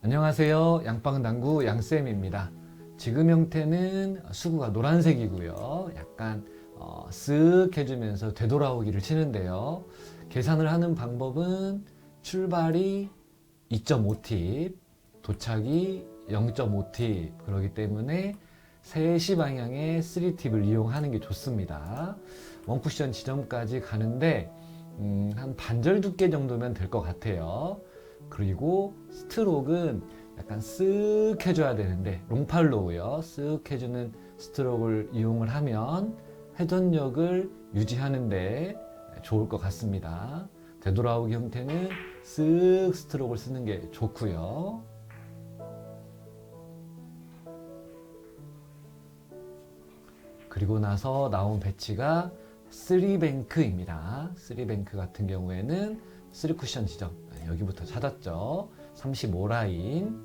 안녕하세요. 양방당구 양쌤입니다. 지금 형태는 수구가 노란색이고요. 약간 쓱 해주면서 되돌아오기를 치는데요. 계산을 하는 방법은 출발이 2.5팁, 도착이 0.5팁, 그렇기 때문에 3시 방향의 3팁을 이용하는 게 좋습니다. 원쿠션 지점까지 가는데 한 반절 두께 정도면 될 것 같아요. 그리고 스트로크는 약간 쓱 해줘야 되는데 롱팔로우요. 쓱 해주는 스트로크를 이용을 하면 회전력을 유지하는데 좋을 것 같습니다. 되돌아오기 형태는 쓱 스트로크를 쓰는 게 좋고요. 그리고 나서 나온 배치가 3뱅크입니다. 3뱅크 같은 경우에는 3쿠션 지점 여기부터 찾았죠. 35라인,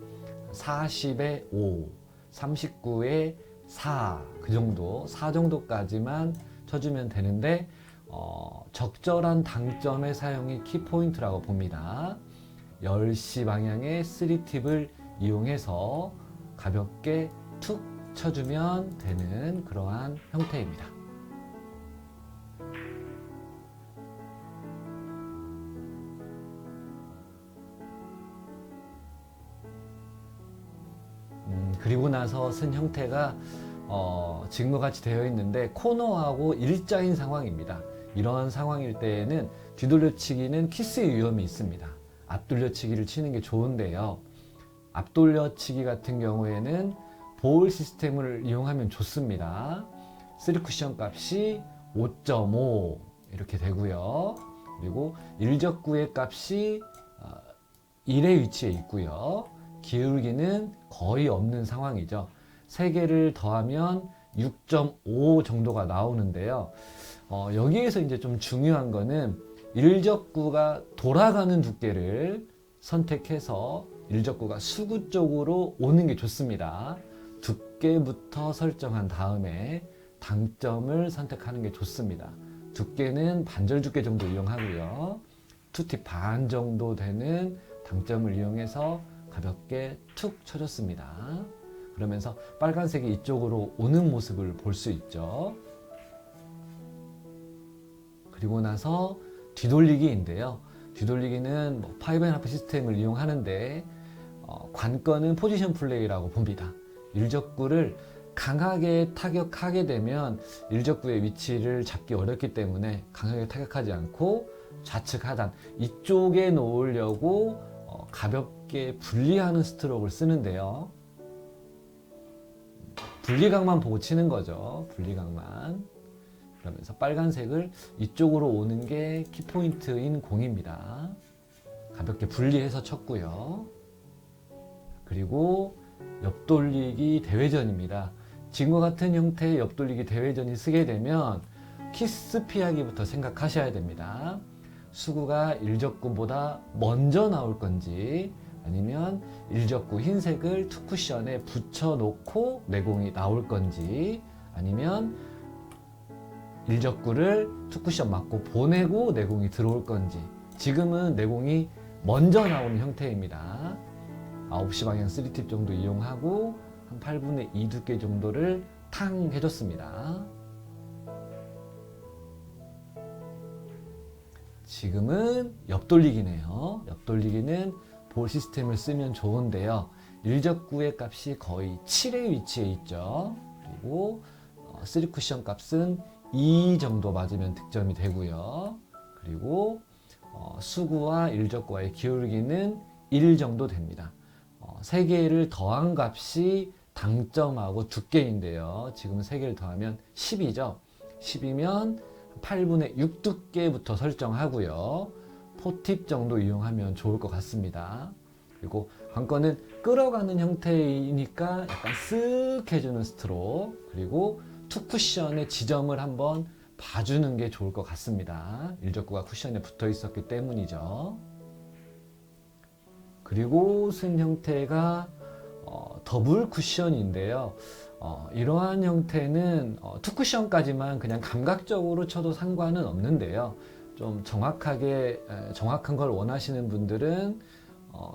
40에 5, 39에 4, 그 정도, 4 정도까지만 쳐주면 되는데 적절한 당점의 사용이 키포인트라고 봅니다. 10시 방향의 3팁을 이용해서 가볍게 툭 쳐주면 되는 그러한 형태입니다. 그리고 나서 쓴 형태가 지금과 같이 되어 있는데 코너하고 일자인 상황입니다. 이런 상황일 때에는 뒤돌려치기는 키스의 위험이 있습니다. 앞돌려치기를 치는 게 좋은데요. 앞돌려치기 같은 경우에는 볼 시스템을 이용하면 좋습니다. 3쿠션 값이 5.5 이렇게 되고요. 그리고 일적구의 값이 1의 위치에 있고요. 기울기는 거의 없는 상황이죠. 3개를 더하면 6.5 정도가 나오는데요. 여기에서 이제 좀 중요한 거는 일적구가 돌아가는 두께를 선택해서 일적구가 수구 쪽으로 오는 게 좋습니다. 두께부터 설정한 다음에 당점을 선택하는 게 좋습니다. 두께는 반절 두께 정도 이용하고요. 2팁 반 정도 되는 당점을 이용해서 가볍게 툭 쳐줬습니다. 그러면서 빨간색이 이쪽으로 오는 모습을 볼 수 있죠. 그리고 나서 뒤돌리기인데요. 뒤돌리기는 5.5 시스템을 이용하는데 관건은 포지션 플레이라고 봅니다. 일적구를 강하게 타격하게 되면 일적구의 위치를 잡기 어렵기 때문에 강하게 타격하지 않고 좌측 하단 이쪽에 놓으려고 가볍게 분리하는 스트로크를 쓰는데요. 분리각만 보고 치는 거죠. 분리각만. 그러면서 빨간색을 이쪽으로 오는 게 키포인트인 공입니다. 가볍게 분리해서 쳤고요. 그리고 옆돌리기 대회전입니다. 지금과 같은 형태의 옆돌리기 대회전이 쓰게 되면 키스 피하기부터 생각하셔야 됩니다. 수구가 일적구보다 먼저 나올 건지 아니면 일적구 흰색을 투쿠션에 붙여놓고 내공이 나올 건지 아니면 일적구를 투쿠션 맞고 보내고 내공이 들어올 건지 지금은 내공이 먼저 나오는 형태입니다. 9시 방향 3팁 정도 이용하고 한 8분의 2 두께 정도를 탕 해줬습니다. 지금은 옆돌리기네요. 옆돌리기는 볼 시스템을 쓰면 좋은데요. 일적구의 값이 거의 7의 위치에 있죠. 그리고 3쿠션 값은 2 정도 맞으면 득점이 되고요. 그리고 수구와 일적구와의 기울기는 1 정도 됩니다. 3개를 더한 값이 당점하고 두께인데요. 지금 3개를 더하면 10이죠. 10이면 8분의 6 두께부터 설정하고요. 4팁 정도 이용하면 좋을 것 같습니다. 그리고 관건은 끌어가는 형태이니까 약간 쓱 해주는 스트로크 그리고 투 쿠션의 지점을 한번 봐주는 게 좋을 것 같습니다. 일적구가 쿠션에 붙어 있었기 때문이죠. 그리고 쓴 형태가 더블 쿠션인데요. 이러한 형태는 투 쿠션까지만 그냥 감각적으로 쳐도 상관은 없는데요. 좀 정확한 걸 원하시는 분들은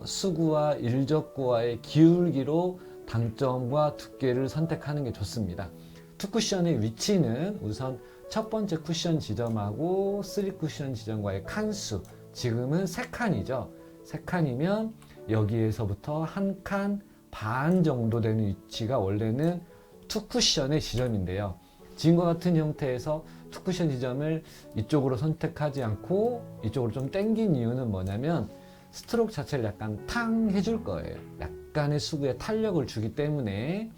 수구와 일적구와의 기울기로 당점과 두께를 선택하는 게 좋습니다. 투 쿠션의 위치는 우선 첫 번째 쿠션 지점하고 3 쿠션 지점과의 칸수, 지금은 3칸이죠. 3칸이면 여기에서부터 1칸 반 정도 되는 위치가 원래는 투 쿠션의 지점인데요. 지금과 같은 형태에서 투 쿠션 지점을 이쪽으로 선택하지 않고 이쪽으로 좀 당긴 이유는 뭐냐면 스트로크 자체를 약간 탕 해줄 거예요. 약간의 수구에 탄력을 주기 때문에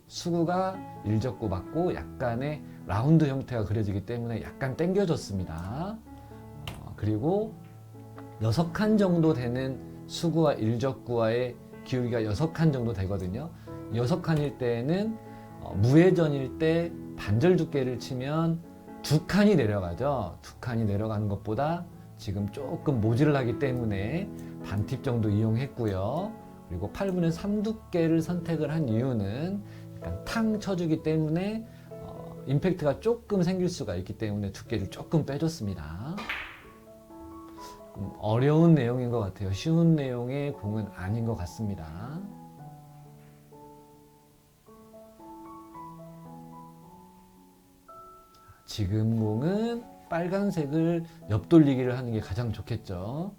수구가 일적구 맞고 약간의 라운드 형태가 그려지기 때문에 약간 당겨졌습니다. 그리고 6칸 정도 되는 수구와 일적구와의 기울기가 6칸 정도 되거든요. 6칸일 때에는 무회전일 때 반절 두께를 치면 2칸이 내려가죠. 2칸이 내려가는 것보다 지금 조금 모질라기 때문에 반팁 정도 이용했고요. 그리고 8분의 3 두께를 선택을 한 이유는 약간 탕 쳐주기 때문에 임팩트가 조금 생길 수가 있기 때문에 두께를 조금 빼줬습니다. 어려운 내용인 것 같아요. 쉬운 내용의 공은 아닌 것 같습니다. 지금 공은 빨간색을 옆돌리기를 하는 게 가장 좋겠죠.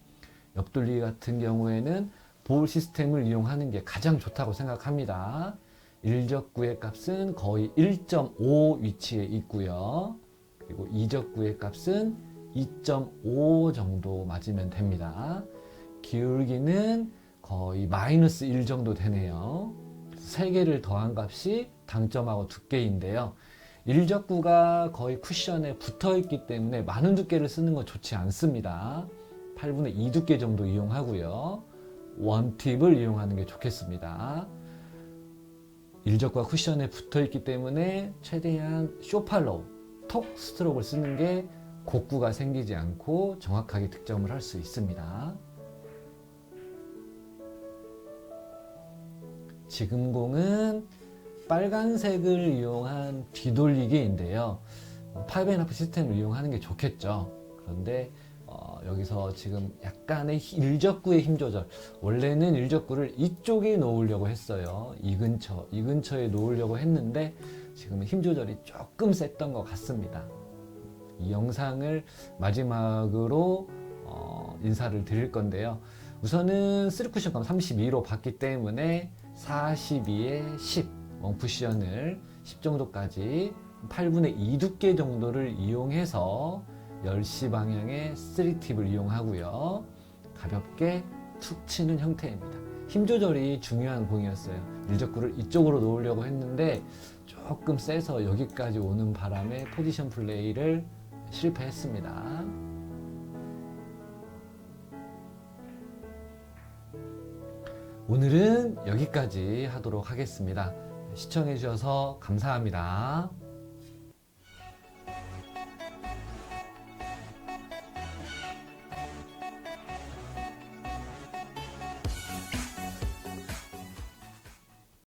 옆돌리기 같은 경우에는 볼 시스템을 이용하는 게 가장 좋다고 생각합니다. 일적구의 값은 거의 1.5 위치에 있고요. 그리고 이적구의 값은 2.5 정도 맞으면 됩니다. 기울기는 거의 마이너스 1 정도 되네요. 3개를 더한 값이 당점하고 두께인데요. 일적구가 거의 쿠션에 붙어 있기 때문에 많은 두께를 쓰는 건 좋지 않습니다. 8분의 2 두께 정도 이용하고요. 원팁을 이용하는 게 좋겠습니다. 일적구가 쿠션에 붙어 있기 때문에 최대한 쇼팔로우, 톡 스트로크를 쓰는 게 곡구가 생기지 않고 정확하게 득점을 할 수 있습니다. 지금 공은 빨간색을 이용한 뒤돌리기인데요. 5.5 시스템을 이용하는 게 좋겠죠. 그런데 여기서 지금 약간의 일적구의 힘 조절, 원래는 일적구를 이쪽에 놓으려고 했어요. 이 근처에 놓으려고 했는데 지금 힘 조절이 조금 셌던 것 같습니다. 이 영상을 마지막으로 인사를 드릴 건데요. 우선은 3쿠션감 32로 봤기 때문에 42에 10 원쿠션을 10 정도까지 8분의 2 두께 정도를 이용해서 10시 방향의 3팁을 이용하고요. 가볍게 툭 치는 형태입니다. 힘 조절이 중요한 공이었어요. 일적구를 이쪽으로 놓으려고 했는데 조금 세서 여기까지 오는 바람에 포지션 플레이를 실패했습니다. 오늘은 여기까지 하도록 하겠습니다. 시청해 주셔서 감사합니다.